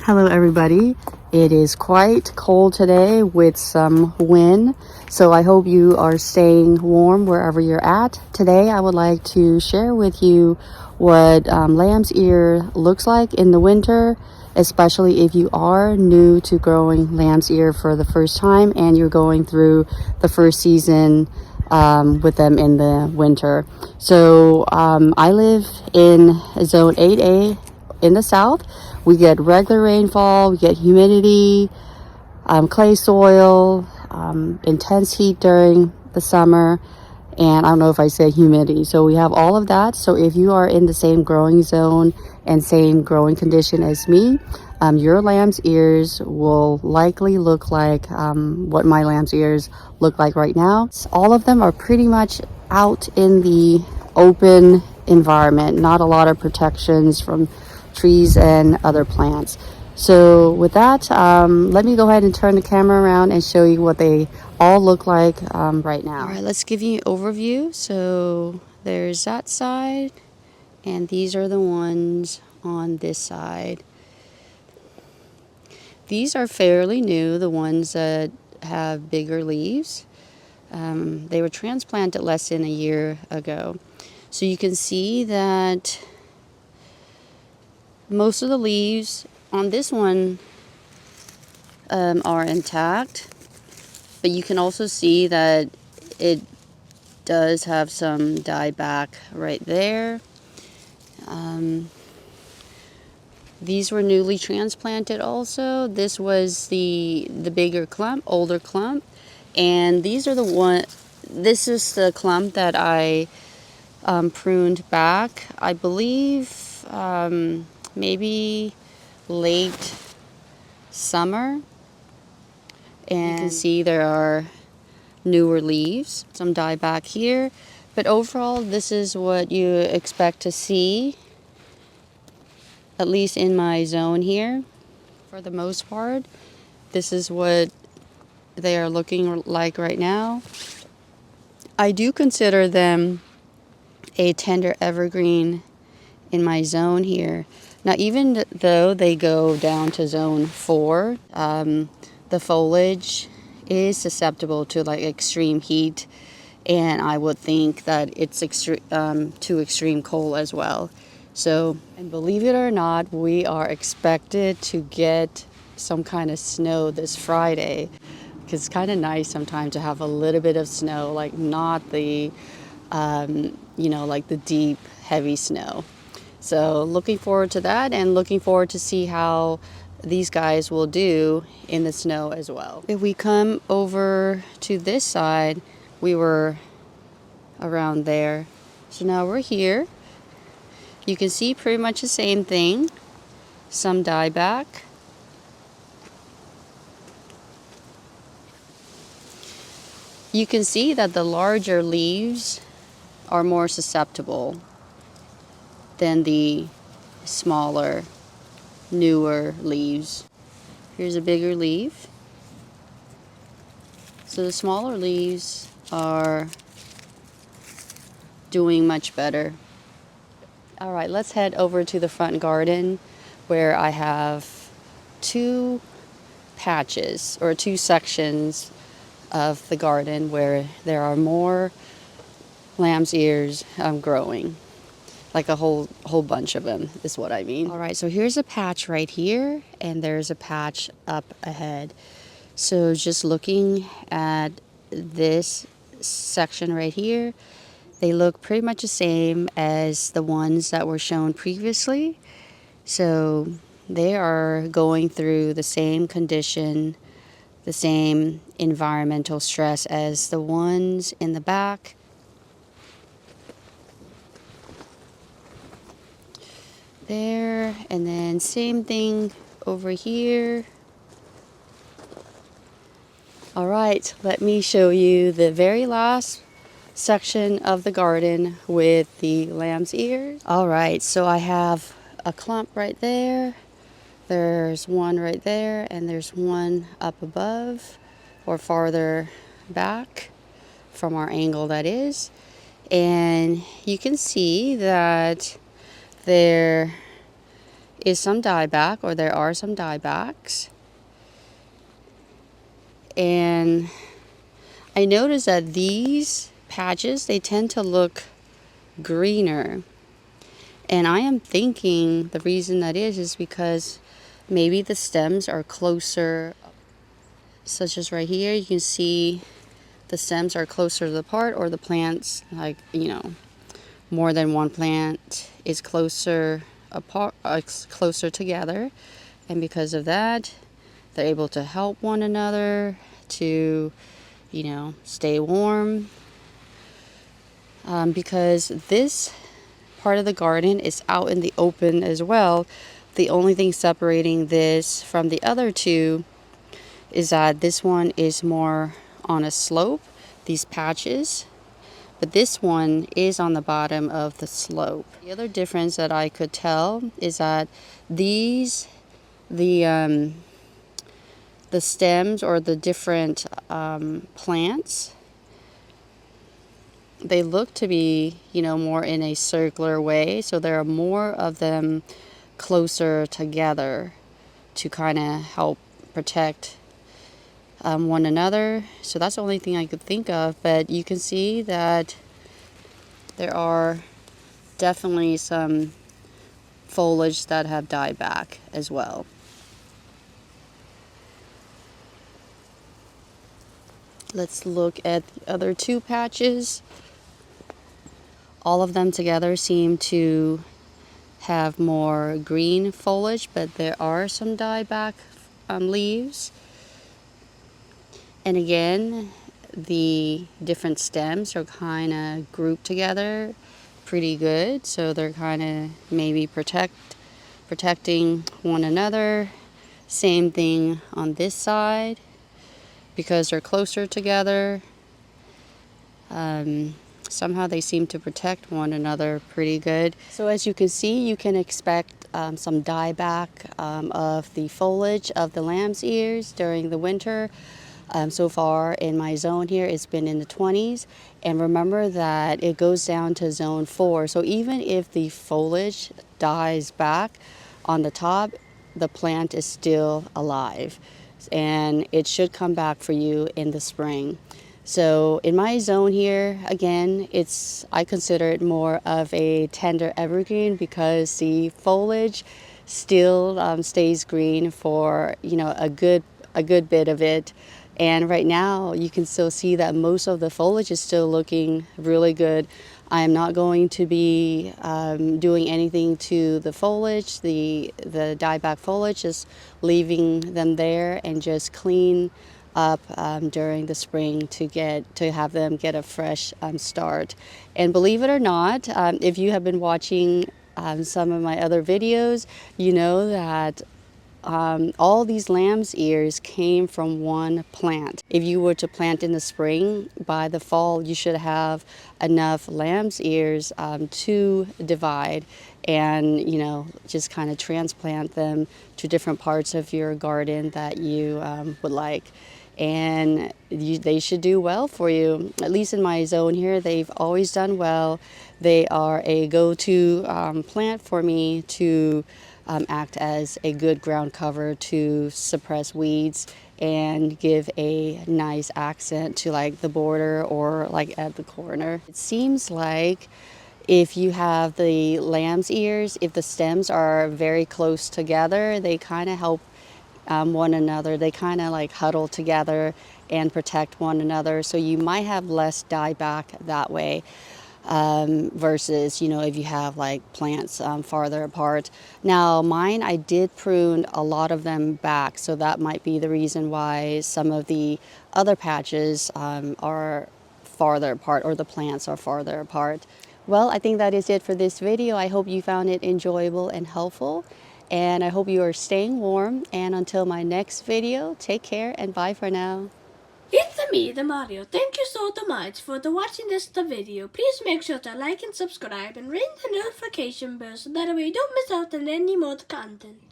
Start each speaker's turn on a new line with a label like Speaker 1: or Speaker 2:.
Speaker 1: Hello everybody. It is quite cold today with some wind, so I hope you are staying warm wherever you're at. Today I would like to share with you what lamb's ear looks like in the winter, especially if you are new to growing lamb's ear for the first time and you're going through the first season with them in the winter. So I live in zone 8A in the south. We get regular rainfall, we get humidity, clay soil, intense heat during the summer, and I don't know if I said humidity. So we have all of that. So if you are in the same growing zone and same growing condition as me, your lamb's ears will likely look like what my lamb's ears look like right now. All of them are pretty much out in the open environment, not a lot of protections from trees and other plants. So with that, let me go ahead and turn the camera around and show you what they all look like right now. All right, let's give you an overview. So there's that side, and these are the ones on this side. These are fairly new, the ones that have bigger leaves. They were transplanted less than a year ago. So you can see that most of the leaves on this one are intact, but you can also see that it does have some dieback right there. These were newly transplanted also. This was the bigger clump, older clump, and these are the one. This is the clump that I pruned back, I believe, maybe late summer. And you can see there are newer leaves, some dieback here, but overall this is what you expect to see, at least in my zone here. For the most part, this is what they are looking like right now. I do consider them a tender evergreen in my zone here. Now, even though they go down to zone 4, the foliage is susceptible to like extreme heat, and I would think that it's too extreme cold as well. So, and believe it or not, we are expected to get some kind of snow this Friday. It's kind of nice sometimes to have a little bit of snow, like not the, like the deep, heavy snow. So looking forward to that, and looking forward to see how these guys will do in the snow as well. If we come over to this side, we were around there. So now we're here. You can see pretty much the same thing. Some dieback. You can see that the larger leaves are more susceptible than the smaller, newer leaves. Here's a bigger leaf. So the smaller leaves are doing much better. All right, let's head over to the front garden where I have two patches or two sections of the garden where there are more lamb's ears growing. Like a whole bunch of them is what I mean. All right, so here's a patch right here, and there's a patch up ahead. So just looking at this section right here, they look pretty much the same as the ones that were shown previously. So they are going through the same condition, the same environmental stress as the ones in the back. There, and then same thing over here. All right, let me show you the very last section of the garden with the lamb's ears. All right, so I have a clump right there. There's one right there, and there's one up above or farther back from our angle, that is. And you can see that there is some dieback, or there are some diebacks. And I noticed that these patches, they tend to look greener. And I am thinking the reason that is because maybe the stems are closer, such as right here. You can see the stems are closer apart, or the plants, like, more than one plant is closer apart, closer together. And because of that, they're able to help one another to, stay warm. Because this part of the garden is out in the open as well. The only thing separating this from the other two is that this one is more on a slope, these patches, but this one is on the bottom of the slope. The other difference that I could tell is that the stems, or the different plants, they look to be, more in a circular way. So there are more of them closer together to kind of help protect one another. So that's the only thing I could think of. But you can see that there are definitely some foliage that have died back as well. Let's look at the other two patches. All of them together seem to have more green foliage, but there are some dieback leaves. And again, the different stems are kind of grouped together pretty good, so they're kind of maybe protecting one another. Same thing on this side, because they're closer together. Somehow they seem to protect one another pretty good. So as you can see, you can expect some dieback of the foliage of the lamb's ears during the winter. So far in my zone here, it's been in the 20s. And remember that it goes down to zone 4. So even if the foliage dies back on the top, the plant is still alive. And it should come back for you in the spring. So in my zone here, again, I consider it more of a tender evergreen, because the foliage still stays green for a good bit of it. And right now you can still see that most of the foliage is still looking really good. I am not going to be doing anything to the foliage, the dieback foliage, just leaving them there and just clean up during the spring to have them get a fresh start. And believe it or not, if you have been watching some of my other videos, you know that all these lamb's ears came from one plant. If you were to plant in the spring, by the fall you should have enough lamb's ears to divide and just kind of transplant them to different parts of your garden that you would like. And they should do well for you. At least in my zone here, they've always done well. They are a go-to plant for me to act as a good ground cover to suppress weeds and give a nice accent to like the border or like at the corner. It seems like if you have the lamb's ears, if the stems are very close together, they kind of help one another. They kind of like huddle together and protect one another. So you might have less dieback that way. Versus, if you have like plants farther apart. Now mine, I did prune a lot of them back, so that might be the reason why some of the other patches are farther apart, or the plants are farther apart. Well, I think that is it for this video. I hope you found it enjoyable and helpful, and I hope you are staying warm. And until my next video, take care and bye for now.
Speaker 2: It's me, the Mario. Thank you so much for watching this video. Please make sure to like and subscribe and ring the notification bell so that way you don't miss out on any more content.